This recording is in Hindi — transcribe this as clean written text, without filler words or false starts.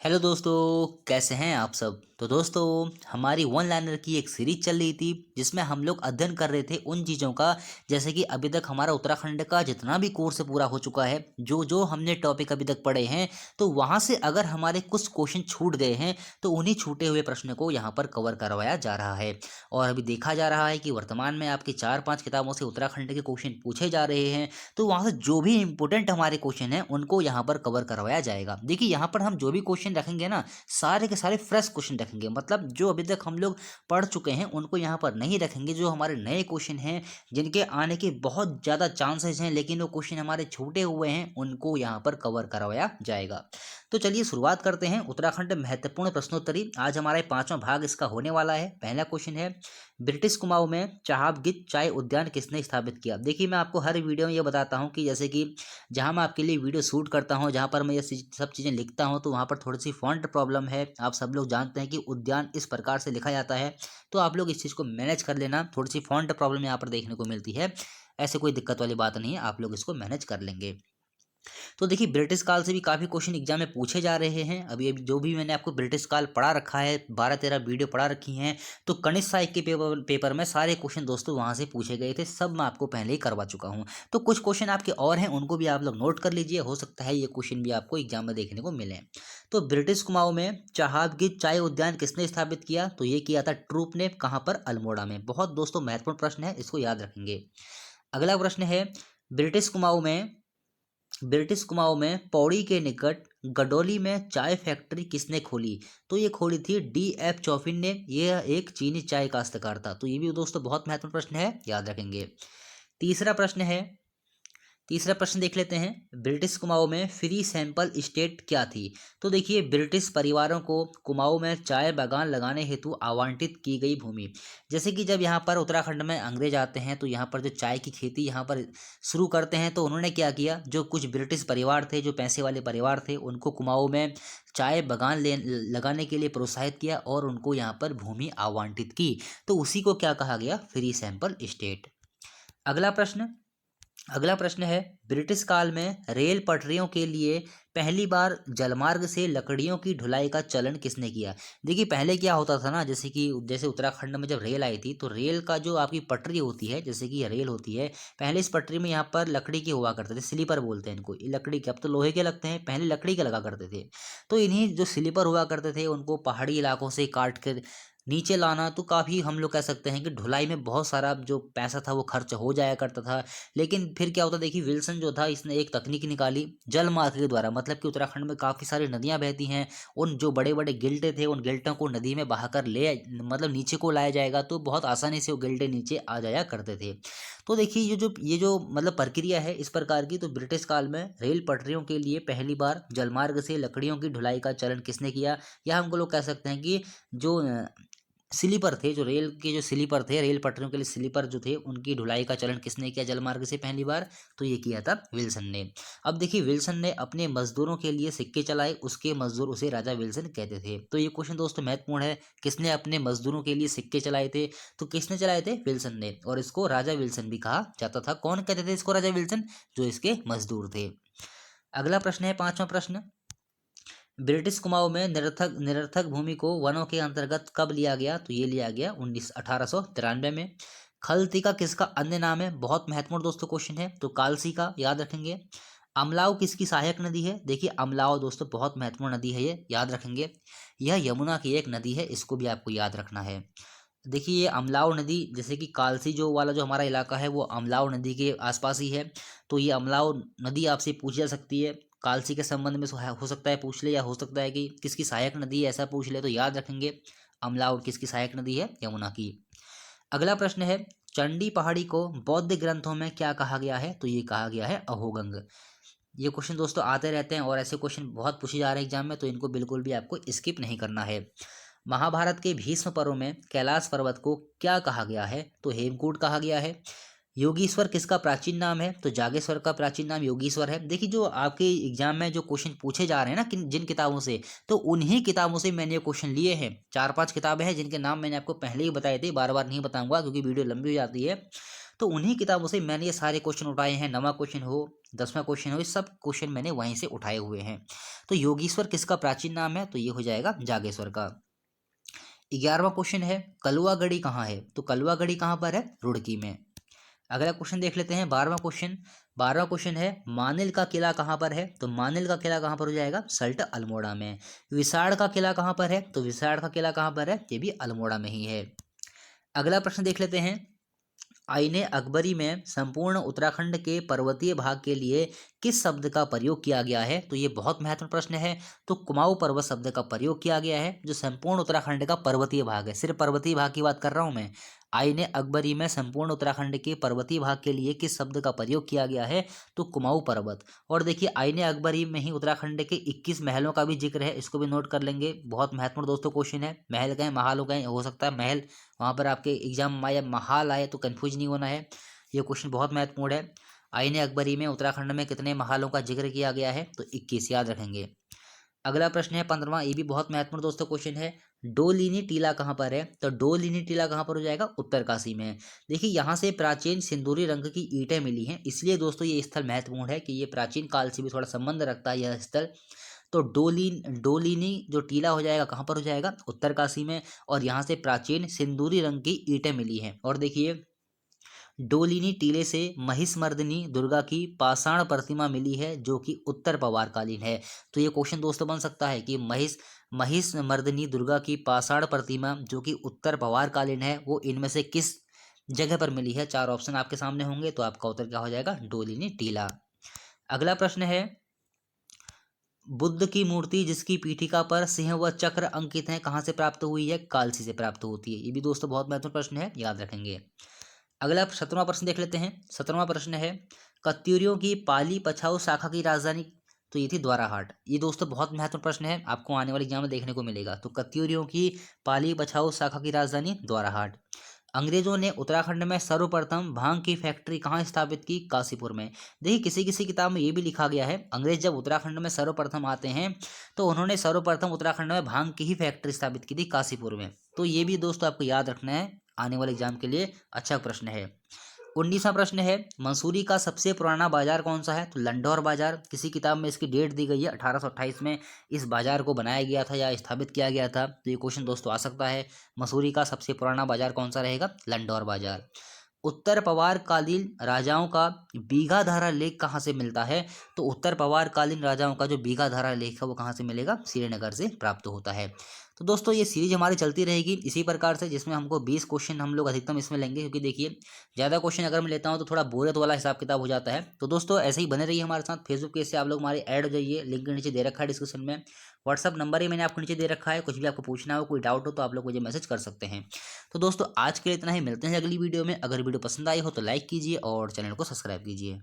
हेलो दोस्तों, कैसे हैं आप सब। तो दोस्तों, हमारी वन लाइनर की एक सीरीज चल रही थी जिसमें हम लोग अध्ययन कर रहे थे उन चीज़ों का। जैसे कि अभी तक हमारा उत्तराखंड का जितना भी कोर्स पूरा हो चुका है, जो जो हमने टॉपिक अभी तक पढ़े हैं, तो वहाँ से अगर हमारे कुछ क्वेश्चन छूट गए हैं तो उन्हीं छूटे हुए प्रश्न को यहाँ पर कवर करवाया जा रहा है। और अभी देखा जा रहा है कि वर्तमान में आपकी 4-5 किताबों से उत्तराखंड के क्वेश्चन पूछे जा रहे हैं। तो वहाँ से जो भी इंपॉर्टेंट हमारे क्वेश्चन हैं उनको यहाँ पर कवर करवाया जाएगा। देखिए, यहाँ पर हम जो भी क्वेश्चन रखेंगे ना, सारे के सारे फ्रेश क्वेश्चन रखेंगे। मतलब जो अभी तक हम लोग पढ़ चुके हैं उनको यहाँ पर नहीं रखेंगे। जो हमारे नए क्वेश्चन हैं, जिनके आने के बहुत ज़्यादा चांसेस हैं लेकिन वो क्वेश्चन हमारे छूटे हुए हैं, उनको यहाँ पर कवर करवाया जाएगा। तो चलिए शुरुआत करते हैं। उत्तराखंड महत्वपूर्ण प्रश्नोत्तरी, आज हमारा 5वां भाग इसका होने वाला है। पहला क्वेश्चन है, ब्रिटिश कुमाऊं में चाहबगित चाय उद्यान किसने स्थापित किया। देखिए, मैं आपको हर वीडियो में ये बताता हूँ कि जैसे कि जहाँ मैं आपके लिए वीडियो शूट करता हूँ, जहाँ पर मैं ये सब चीज़ें लिखता हूँ, तो वहाँ पर थोड़ी सी फॉन्ट प्रॉब्लम है। आप सब लोग जानते हैं कि उद्यान इस प्रकार से लिखा जाता है, तो आप लोग इस चीज़ को मैनेज कर लेना। थोड़ी सी फॉन्ट प्रॉब्लम यहाँ पर देखने को मिलती है, ऐसे कोई दिक्कत वाली बात नहीं है, आप लोग इसको मैनेज कर लेंगे। तो देखिए, ब्रिटिश काल से भी काफ़ी क्वेश्चन एग्जाम में पूछे जा रहे हैं। अभी अभी जो भी मैंने आपको ब्रिटिश काल पढ़ा रखा है, 12-13 वीडियो पढ़ा रखी हैं, तो कनिष्क साहित्य के पेपर में सारे क्वेश्चन दोस्तों वहाँ से पूछे गए थे। सब मैं आपको पहले ही करवा चुका हूँ। तो कुछ क्वेश्चन आपके और हैं, उनको भी आप लोग नोट कर लीजिए, हो सकता है ये क्वेश्चन भी आपको एग्जाम में देखने को मिले। तो ब्रिटिश कुमाऊं में चाहबगित चाय उद्यान किसने स्थापित किया, तो ये किया था ट्रूप ने। कहाँ पर? अल्मोड़ा में। बहुत दोस्तों महत्वपूर्ण प्रश्न है, इसको याद रखेंगे। अगला प्रश्न है, ब्रिटिश कुमाऊं में ब्रिटिश कुमाऊं में पौड़ी के निकट गडोली में चाय फैक्ट्री किसने खोली, तो ये खोली थी D.F. चौफिन ने। यह एक चीनी चाय काश्तकार था। तो ये भी दोस्तों बहुत महत्वपूर्ण प्रश्न है, याद रखेंगे। तीसरा प्रश्न है, तीसरा प्रश्न देख लेते हैं, ब्रिटिश कुमाऊं में फ्री सैंपल स्टेट क्या थी। तो देखिए, ब्रिटिश परिवारों को कुमाऊं में चाय बागान लगाने हेतु आवंटित की गई भूमि। जैसे कि जब यहाँ पर उत्तराखंड में अंग्रेज आते हैं तो यहाँ पर जो चाय की खेती यहाँ पर शुरू करते हैं, तो उन्होंने क्या किया, जो कुछ ब्रिटिश परिवार थे, जो पैसे वाले परिवार थे, उनको कुमाऊं में चाय बागान लगाने के लिए प्रोत्साहित किया और उनको यहाँ पर भूमि आवंटित की। तो उसी को क्या कहा गया, फ्री सैंपल स्टेट। अगला प्रश्न, अगला प्रश्न है, ब्रिटिश काल में रेल पटरियों के लिए पहली बार जलमार्ग से लकड़ियों की ढुलाई का चलन किसने किया। देखिए, पहले क्या होता था ना, जैसे उत्तराखंड में जब रेल आई थी, तो रेल का जो आपकी पटरी होती है, जैसे कि रेल होती है, पहले इस पटरी में यहाँ पर लकड़ी के हुआ करते थे, स्लीपर बोलते हैं इनको। ये लकड़ी के, अब तो लोहे के लगते हैं, पहले लकड़ी के लगा करते थे। तो इन्हीं जो स्लीपर हुआ करते थे, उनको पहाड़ी इलाकों से काट कर नीचे लाना, तो काफ़ी हम लोग कह सकते हैं कि ढुलाई में बहुत सारा जो पैसा था वो खर्च हो जाया करता था। लेकिन फिर क्या होता, देखिए, विल्सन जो था, इसने एक तकनीक निकाली जल मार्ग के द्वारा। मतलब कि उत्तराखंड में काफ़ी सारी नदियाँ बहती हैं, उन जो बड़े बड़े गिल्टे थे, उन गिल्टों को नदी में बहाकर मतलब नीचे को लाया जाएगा, तो बहुत आसानी से वो गिल्टे नीचे आ जाया करते थे। तो देखिए, ये जो मतलब प्रक्रिया है इस प्रकार की, तो ब्रिटिश काल में रेल पटरियों के लिए पहली बार जलमार्ग से लकड़ियों की ढुलाई का चलन किसने किया, या हमको लोग कह सकते हैं कि जो स्लीपर थे, जो रेल के जो स्लीपर थे, रेल पटरियों के लिए स्लीपर जो थे, उनकी ढुलाई का चलन किसने किया जलमार्ग से पहली बार, तो ये किया था विल्सन ने। अब देखिए, विल्सन ने अपने मजदूरों के लिए सिक्के चलाए, उसके मजदूर उसे राजा विल्सन कहते थे। तो ये क्वेश्चन दोस्तों महत्वपूर्ण है, किसने अपने मजदूरों के लिए सिक्के चलाए थे, तो किसने चलाए थे, विल्सन ने। और इसको राजा विल्सन भी कहा जाता था। कौन कहते थे इसको राजा विल्सन, जो इसके मजदूर थे। अगला प्रश्न है, 5वां प्रश्न, ब्रिटिश कुमाऊं में निरर्थक निरर्थक भूमि को वनों के अंतर्गत कब लिया गया, तो ये लिया गया 1893 में। खलती का किसका अन्य नाम है, बहुत महत्वपूर्ण दोस्तों क्वेश्चन है, तो कालसी का, याद रखेंगे। अमलाव किसकी सहायक नदी है, देखिए अमलाव दोस्तों बहुत महत्वपूर्ण नदी है, ये याद रखेंगे। यह यमुना की एक नदी है, इसको भी आपको याद रखना है। देखिए, ये अमलाव नदी, जैसे कि कालसी जो वाला जो हमारा इलाका है, वो अमलाव नदी के आसपास ही है। तो ये अमलाव नदी आपसे पूछी जा सकती है, कालसी के संबंध में हो सकता है पूछ ले, या हो सकता है कि किसकी सहायक नदी है ऐसा पूछ ले, तो याद रखेंगे अमलाव किसकी सहायक नदी है, यमुना की। अगला प्रश्न है, चंडी पहाड़ी को बौद्ध ग्रंथों में क्या कहा गया है, तो ये कहा गया है अहोगंग। ये क्वेश्चन दोस्तों आते रहते हैं और ऐसे क्वेश्चन बहुत पूछे जा रहे हैं एग्जाम में, तो इनको बिल्कुल भी आपको स्किप नहीं करना है। महाभारत के भीष्म पर्व में कैलाश पर्वत को क्या कहा गया है, तो हेमकूट कहा गया है। योगीश्वर किसका प्राचीन नाम है, तो जागेश्वर का प्राचीन नाम योगीश्वर है। देखिए, जो आपके एग्जाम में जो क्वेश्चन पूछे जा रहे हैं ना, जिन किताबों से, तो उन्हीं किताबों से मैंने ये क्वेश्चन लिए हैं। 4-5 किताबें हैं जिनके नाम मैंने आपको पहले ही बताए थे, बार बार नहीं बताऊंगा क्योंकि वीडियो लंबी हो जाती है। तो उन्हीं किताबों से मैंने ये सारे क्वेश्चन उठाए हैं। 9वां क्वेश्चन हो, 10वां क्वेश्चन हो, ये सब क्वेश्चन मैंने वहीं से उठाए हुए हैं। तो योगीश्वर किसका प्राचीन नाम है? तो ये हो जाएगा जागेश्वर का। 11वां क्वेश्चन है कलुआगढ़ी कहाँ है? तो कलुआगढ़ी कहाँ पर है? रुड़की में। अगला क्वेश्चन देख लेते हैं 12वां क्वेश्चन। 12वां क्वेश्चन है मानिल का किला कहाँ पर है? तो मानिल का किला कहाँ पर हो जाएगा? सल्ट अल्मोड़ा में। विसाड़ का किला कहाँ पर है? तो विसाड़ का किला कहाँ पर है? ये भी अल्मोड़ा में ही है। अगला प्रश्न देख लेते हैं आईने अकबरी में संपूर्ण उत्तराखंड के पर्वतीय भाग के लिए किस शब्द का प्रयोग किया गया है? तो ये बहुत महत्वपूर्ण प्रश्न है। तो कुमाऊं पर्वत शब्द का प्रयोग किया गया है, जो संपूर्ण उत्तराखंड का पर्वतीय भाग है। सिर्फ पर्वतीय भाग की बात कर रहा हूं मैं। आईने अकबरी में संपूर्ण उत्तराखंड के पर्वतीय भाग के लिए किस शब्द का प्रयोग किया गया है? तो कुमाऊं पर्वत। और देखिए आईने अकबरी में ही उत्तराखंड के 21 महलों का भी जिक्र है, इसको भी नोट कर लेंगे। बहुत महत्वपूर्ण दोस्तों क्वेश्चन है। महल कहें महाल कहें, हो सकता है महल वहाँ पर आपके एग्जाम में या महाल आए तो कंफ्यूज नहीं होना है। ये क्वेश्चन बहुत महत्वपूर्ण है। आईने अकबरी में उत्तराखंड में कितने महालों का जिक्र किया गया है? तो 21, याद रखेंगे। अगला प्रश्न है 15वां, ये भी बहुत महत्वपूर्ण दोस्तों क्वेश्चन है। डोलिनी टीला कहाँ पर है? तो डोलिनी टीला कहाँ पर हो जाएगा? उत्तरकाशी में। देखिए यहाँ से प्राचीन सिंदूरी रंग की ईंटें मिली हैं, इसलिए दोस्तों ये स्थल महत्वपूर्ण है कि ये प्राचीन काल से भी थोड़ा संबंध रखता है यह स्थल। तो डोलिनी जो टीला हो जाएगा कहाँ पर हो जाएगा? उत्तरकाशी में। और यहाँ से प्राचीन सिंदूरी रंग की ईंटें मिली हैं। और देखिए डोलिनी टीले से महिषमर्दिनी दुर्गा की पाषाण प्रतिमा मिली है, जो कि उत्तर पवार कालीन है। तो ये क्वेश्चन दोस्तों बन सकता है कि महिषमर्दिनी दुर्गा की पाषाण प्रतिमा जो कि उत्तर पवार कालीन है, वो इनमें से किस जगह पर मिली है? 4 ऑप्शन आपके सामने होंगे, तो आपका उत्तर क्या हो जाएगा? डोलिनी टीला। अगला प्रश्न है बुद्ध की मूर्ति जिसकी पीठिका पर सिंह व चक्र अंकित हैं कहाँ से प्राप्त हुई है? कालसी से प्राप्त होती है। ये भी दोस्तों बहुत महत्वपूर्ण प्रश्न है, याद रखेंगे। अगला 17वां प्रश्न देख लेते हैं। 17वां प्रश्न है कत्यूरियों की पाली पछाऊ शाखा की राजधानी? तो ये थी द्वाराहाट। ये दोस्तों बहुत महत्वपूर्ण प्रश्न है, आपको आने वाले एग्जाम में देखने को मिलेगा। तो कत्यूरियों की पाली पछाऊ शाखा की राजधानी द्वाराहाट। अंग्रेजों ने उत्तराखंड में सर्वप्रथम भांग की फैक्ट्री कहाँ स्थापित की? काशीपुर में। देखिए किसी किसी किताब में ये भी लिखा गया है अंग्रेज जब उत्तराखंड में सर्वप्रथम आते हैं तो उन्होंने सर्वप्रथम उत्तराखंड में भांग की ही फैक्ट्री स्थापित की थी काशीपुर में। तो ये भी दोस्तों आपको याद रखना है, आने वाले एग्जाम के लिए अच्छा प्रश्न है। 19वां प्रश्न है मंसूरी का सबसे पुराना बाजार कौन सा है? तो लंढौर बाजार। किसी किताब में इसकी डेट दी गई है 1828 में इस बाजार को बनाया गया था या स्थापित किया गया था। तो ये क्वेश्चन दोस्तों आ सकता है। मसूरी का सबसे पुराना बाजार कौन सा रहेगा? लंढौर बाजार। उत्तर पवार कालीन राजाओं का बीघाधारा लेख कहाँ से मिलता है? तो उत्तर पवार कालीन राजाओं का जो बीघाधारा लेख है वो कहाँ से मिलेगा? श्रीनगर से प्राप्त होता है। तो दोस्तों ये सीरीज हमारी चलती रहेगी इसी प्रकार से, जिसमें हमको 20 क्वेश्चन हम लोग अधिकतम इसमें लेंगे, क्योंकि देखिए ज़्यादा क्वेश्चन अगर मैं लेता हूँ तो थोड़ा बोरियत वाला हिसाब किताब हो जाता है। तो दोस्तों ऐसे ही बने रहिए हमारे साथ। फेसबुक पेज से आप लोग हमारे ऐड हो जाइए, लिंक नीचे दे रखा है डिस्क्रिप्शन में। व्हाट्सअप नंबर ही मैंने आपको नीचे दे रखा है, कुछ भी आपको पूछना हो, कोई डाउट हो तो आप लोग मुझे मैसेज कर सकते हैं। तो दोस्तों आज के लिए इतना ही, मिलते हैं अगली वीडियो में। अगर वीडियो पसंद आई हो तो लाइक कीजिए और चैनल को सब्सक्राइब कीजिए।